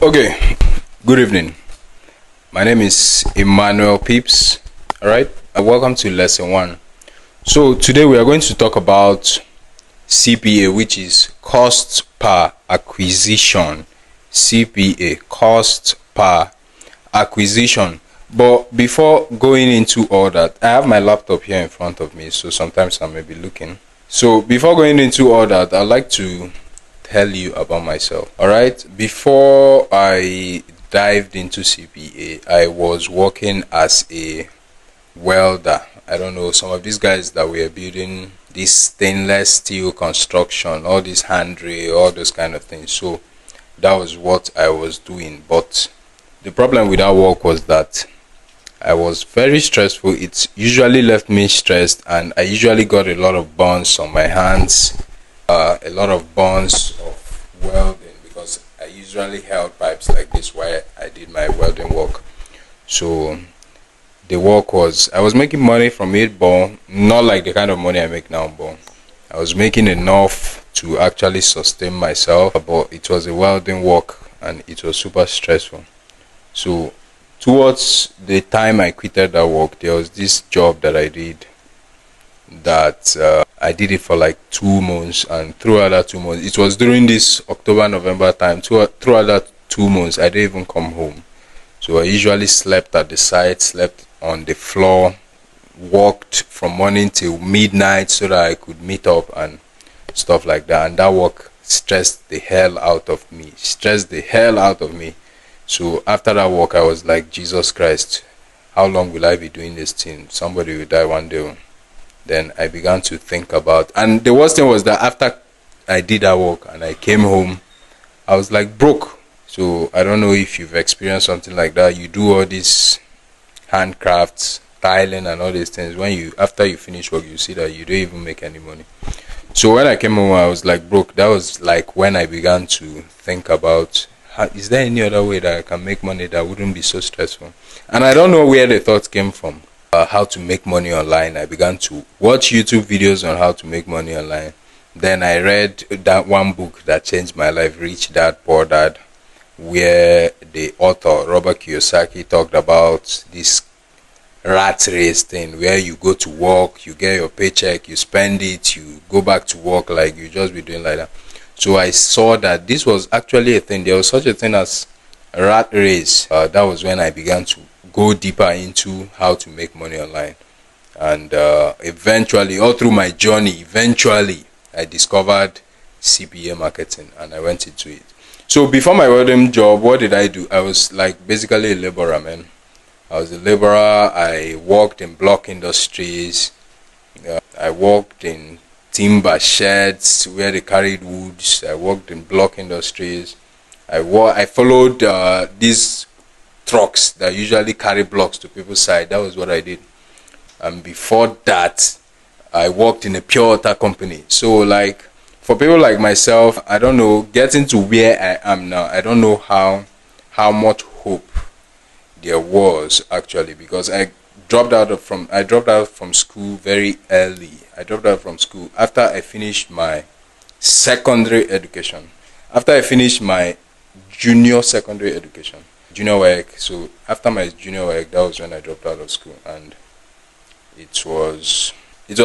Okay, good evening. My name is Emmanuel Peeps. All right, welcome to lesson one. So, today we are going to talk about CPA, which is cost per acquisition. CPA, cost per acquisition. But before going into all that, I have my laptop here in front of me, so sometimes I may be looking. So, before going into all that, I'd like to tell you about myself. All right, before I dived into CPA, I was working as a welder. I don't know, some of these guys that were building this stainless steel construction, all this handrail, all those kind of things. So that was what I was doing. But the problem with that work was that I was very stressful. It usually left me stressed, and I usually got a lot of burns on my hands, a lot of burns of welding, because I usually held pipes like this while I did my welding work. So the work was, I was making money from it, but not like the kind of money I make now, but I was making enough to actually sustain myself. But it was a welding work and it was super stressful. So towards the time I quitted that work, there was this job that I did that I did it for like 2 months, and throughout that 2 months, it was during this October-November time, throughout that 2 months I didn't even come home. So I usually slept at the site, slept on the floor, worked from morning till midnight so that I could meet up and stuff like that. And that work stressed the hell out of me. So after that work, I was like, Jesus Christ, how long will I be doing this thing? Somebody will die one day. Then I began to think about, and the worst thing was that after I did that work and I came home, I was like broke. So I don't know if you've experienced something like that. You do all these handcrafts, tiling and all these things. When you, after you finish work, you see that you don't even make any money. So when I came home, I was like broke. That was like when I began to think about, is there any other way that I can make money that wouldn't be so stressful? And I don't know where the thought came from. How to make money online. I began to watch YouTube videos on how to make money online. Then I read that one book that changed my life, Rich Dad Poor Dad, where the author Robert Kiyosaki talked about this rat race thing, where you go to work, you get your paycheck, you spend it, you go back to work, like you just be doing like that. So I saw that this was actually a thing. There was such a thing as a rat race. That was when I began to go deeper into how to make money online. And eventually, all through my journey, I discovered CPA marketing and I went into it. So before my welding job, what did I do? I was like basically a laborer, man. I was a laborer. I worked in block industries. I worked in timber sheds where they carried woods. I worked in block industries. I followed these trucks that usually carry blocks to people's side. That was what I did. And before that, I worked in a pure water company. So like for people like myself, I don't know, getting to where I am now, I don't know how much hope there was actually, because I dropped out from school very early. I dropped out from school after I finished my secondary education. After I finished my junior secondary education, junior work. So after my junior work, that was when I dropped out of school, and it was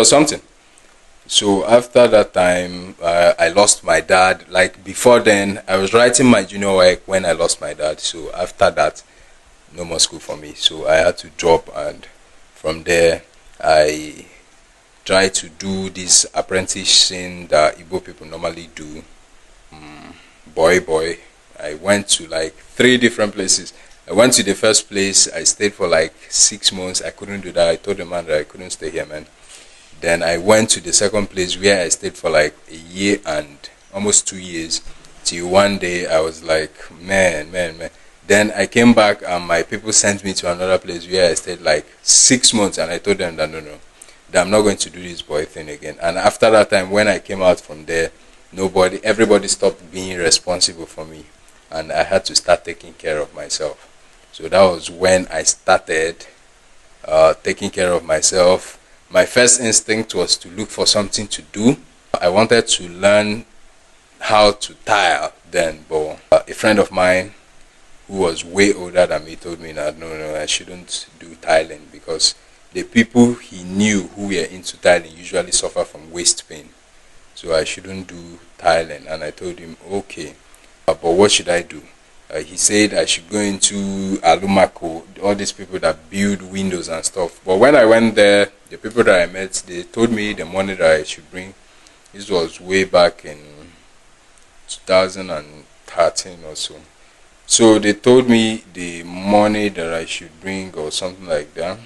something. So after that time, I lost my dad. Like before then, I was writing my junior work when I lost my dad. So after that, no more school for me. So I had to drop, and from there, I tried to do this apprenticing that Igbo people normally do. Boy. I went to like 3 different places. I went to the first place. I stayed for like 6 months. I couldn't do that. I told the man that I couldn't stay here, man. Then I went to the second place where I stayed for like a year and almost 2 years. Till one day I was like, man. Then I came back and my people sent me to another place where I stayed like 6 months, and I told them that no, that I'm not going to do this boy thing again. And after that time, when I came out from there, everybody stopped being responsible for me, and I had to start taking care of myself. So that was when I started taking care of myself. My first instinct was to look for something to do. I wanted to learn how to tile then, but a friend of mine who was way older than me told me that no, I shouldn't do tiling because the people he knew who were into tiling usually suffer from waist pain. So I shouldn't do tiling. And I told him, okay, but what should I do? He said I should go into Alumaco, all these people that build windows and stuff. But when I went there, the people that I met, they told me the money that I should bring. This was way back in 2013 or so. So they told me the money that I should bring or something like that.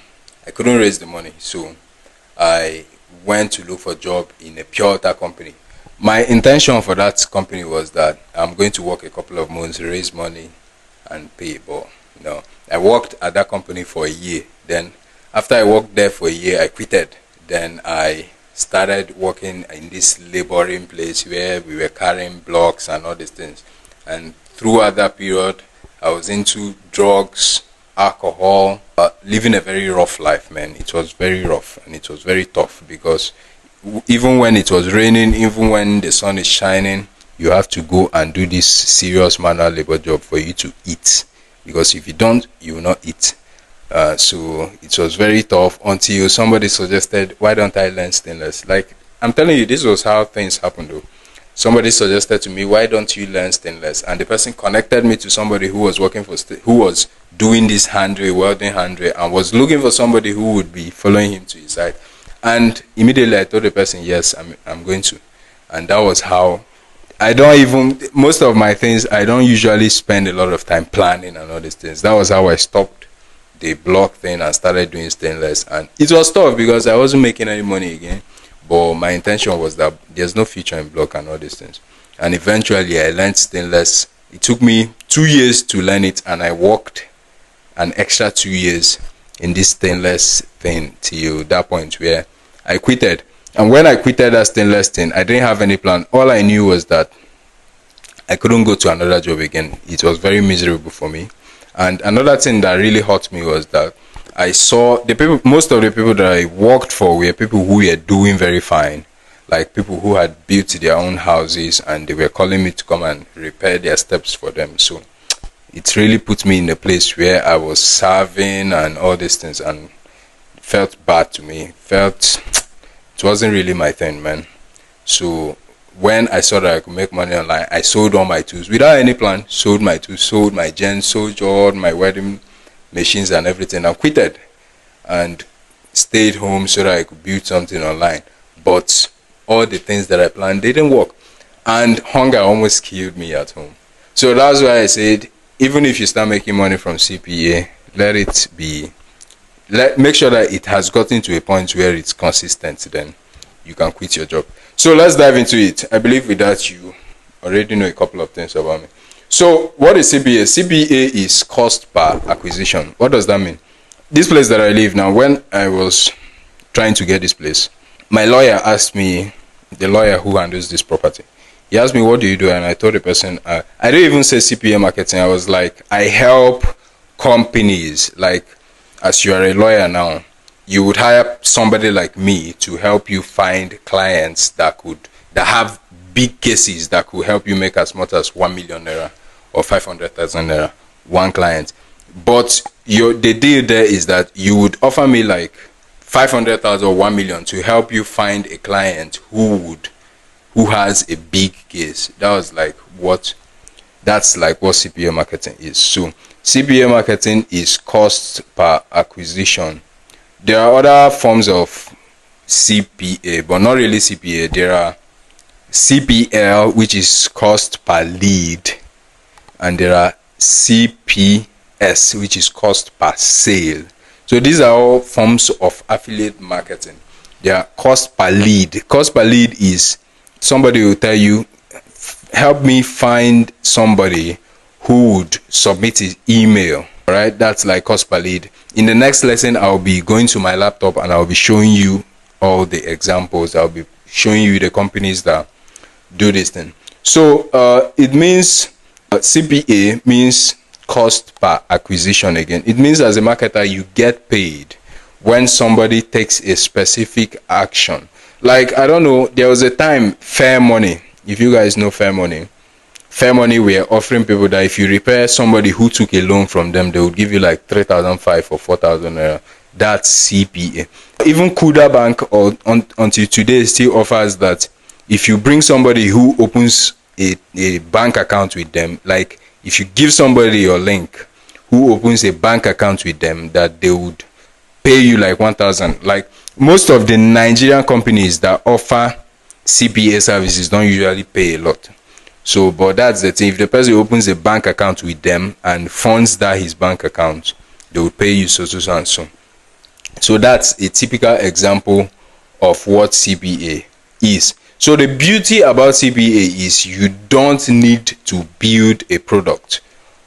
I couldn't raise the money, so I went to look for a job in a pure water company. My intention for that company was that I'm going to work a couple of months, raise money, and pay. But no, I worked at that company for a year. Then, after I worked there for a year, I quitted. Then I started working in this laboring place where we were carrying blocks and all these things. And throughout that period, I was into drugs, alcohol, living a very rough life, man. It was very rough and it was very tough because even when it was raining, even when the sun is shining, you have to go and do this serious manual labor job for you to eat, because if you don't, you will not eat. So it was very tough until somebody suggested, why don't I learn stainless? Like, I'm telling you, this was how things happened though. Somebody suggested to me, why don't you learn stainless? And the person connected me to somebody who was working for who was doing this handrail, welding handrail, and was looking for somebody who would be following him to his side. And immediately I told the person, yes, I'm going to. And that was how I don't even, most of my things, I don't usually spend a lot of time planning and all these things. That was how I stopped the block thing and started doing stainless. And it was tough because I wasn't making any money again. But my intention was that there's no future in block and all these things. And eventually I learned stainless. It took me 2 years to learn it, and I worked an extra 2 years in this stainless thing till that point where I quitted. And when I quitted that stainless thing, I didn't have any plan. All I knew was that I couldn't go to another job again. It was very miserable for me. And another thing that really hurt me was that I saw the people, most of the people that I worked for were people who were doing very fine, like people who had built their own houses and they were calling me to come and repair their steps for them. So it really put me in a place where I was serving and all these things, and it felt bad to me. It wasn't really my thing, man. So when I saw that I could make money online, I sold all my tools without any plan. Sold my tools, sold my gens, sold all my wedding machines and everything, and quitted and stayed home so that I could build something online. But all the things that I planned didn't work, and hunger almost killed me at home. So that's why I said, even if you start making money from CPA, make sure that it has gotten to a point where it's consistent, then you can quit your job. So let's dive into it. I believe with that you already know a couple of things about me. So what is CPA? CPA is cost per acquisition. What does that mean? This place that I live now, when I was trying to get this place, my lawyer asked me, the lawyer who handles this property, he asked me, what do you do? And I told the person, I didn't even say CPA marketing. I was like, I help companies. Like, as you are a lawyer now, you would hire somebody like me to help you find clients that have big cases that could help you make as much as 1 million naira or 500,000 naira, one client. But the deal there is that you would offer me like 500,000 or 1 million to help you find a client who has a big case. That's like what CPA marketing is. So CPA marketing is cost per acquisition. There are other forms of CPA, but not really CPA. There are CPL, which is cost per lead, and there are CPS, which is cost per sale. So these are all forms of affiliate marketing. They are cost per lead. Cost per lead is somebody will tell you, help me find somebody who would submit his email. All right, that's like cost per lead. In the next lesson, I'll be going to my laptop and I'll be showing you all the examples. I'll be showing you the companies that do this thing. So it means CPA means cost per acquisition. Again, it means as a marketer you get paid when somebody takes a specific action. Like, I don't know, there was a time Fair Money, if you guys know Fair Money Fair Money were offering people that if you repair somebody who took a loan from them, they would give you like 3,500 or 4,000 naira. That's CPA. Even Kuda Bank until today still offers that if you bring somebody who opens a bank account with them, like if you give somebody your link who opens a bank account with them, that they would pay you like 1,000. Like most of the Nigerian companies that offer CPA services don't usually pay a lot. So, but that's the thing. If the person opens a bank account with them and funds that his bank account, they will pay you so and so. So that's a typical example of what CPA is. So the beauty about CPA is you don't need to build a product.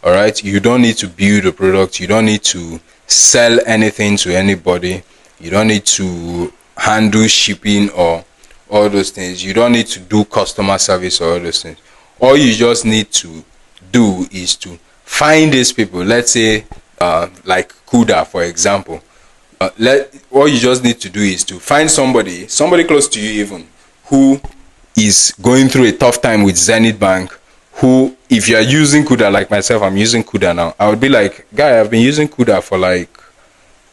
All right, you don't need to build a product. You don't need to sell anything to anybody. You don't need to handle shipping or all those things. You don't need to do customer service or all those things. All you just need to do is to find these people. Let's say like Kuda, for example. All you just need to do is to find somebody close to you even, who is going through a tough time with Zenith Bank, who, if you are using Kuda, like myself, I'm using Kuda now, I would be like, guy, I've been using Kuda for like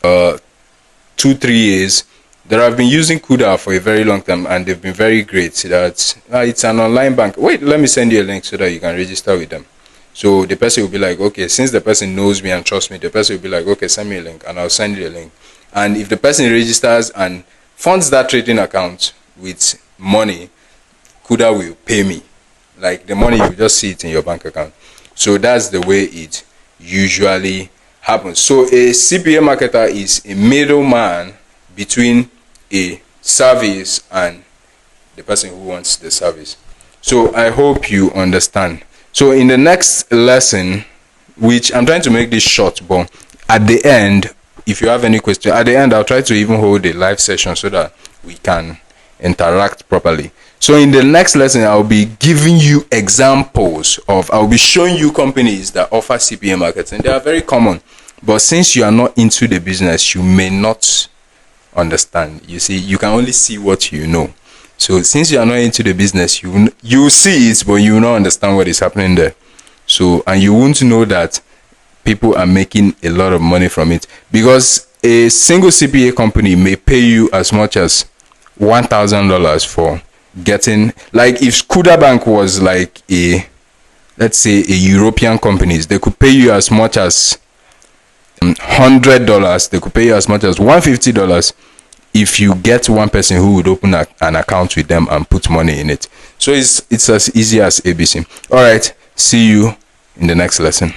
2-3 years. That I've been using Kuda for a very long time, and they've been very great. That it's an online bank. Wait, let me send you a link so that you can register with them. So the person will be like, okay, since the person knows me and trusts me, the person will be like, okay, send me a link, and I'll send you a link. And if the person registers and funds that trading account with money, Kuda will pay me. Like the money, you just see it in your bank account. So that's the way it usually happens. So a CPA marketer is a middleman between a service and the person who wants the service. So I hope you understand. So in the next lesson, which I'm trying to make this short, but at the end, if you have any question at the end, I'll try to even hold a live session so that we can interact properly. So in the next lesson, I'll be giving you examples I'll be showing you companies that offer CPA marketing. They are very common, but since you are not into the business, you may not understand. You see, you can only see what you know. So since you are not into the business, you see it, but you will not understand what is happening there. So, and you won't know that people are making a lot of money from it, because a single CPA company may pay you as much as $1,000 for getting, like if Kuda Bank was like let's say a European companies, they could pay you as much as $100. They could pay you as much as $150 if you get one person who would open an account with them and put money in it. So it's as easy as ABC. All right, see you in the next lesson.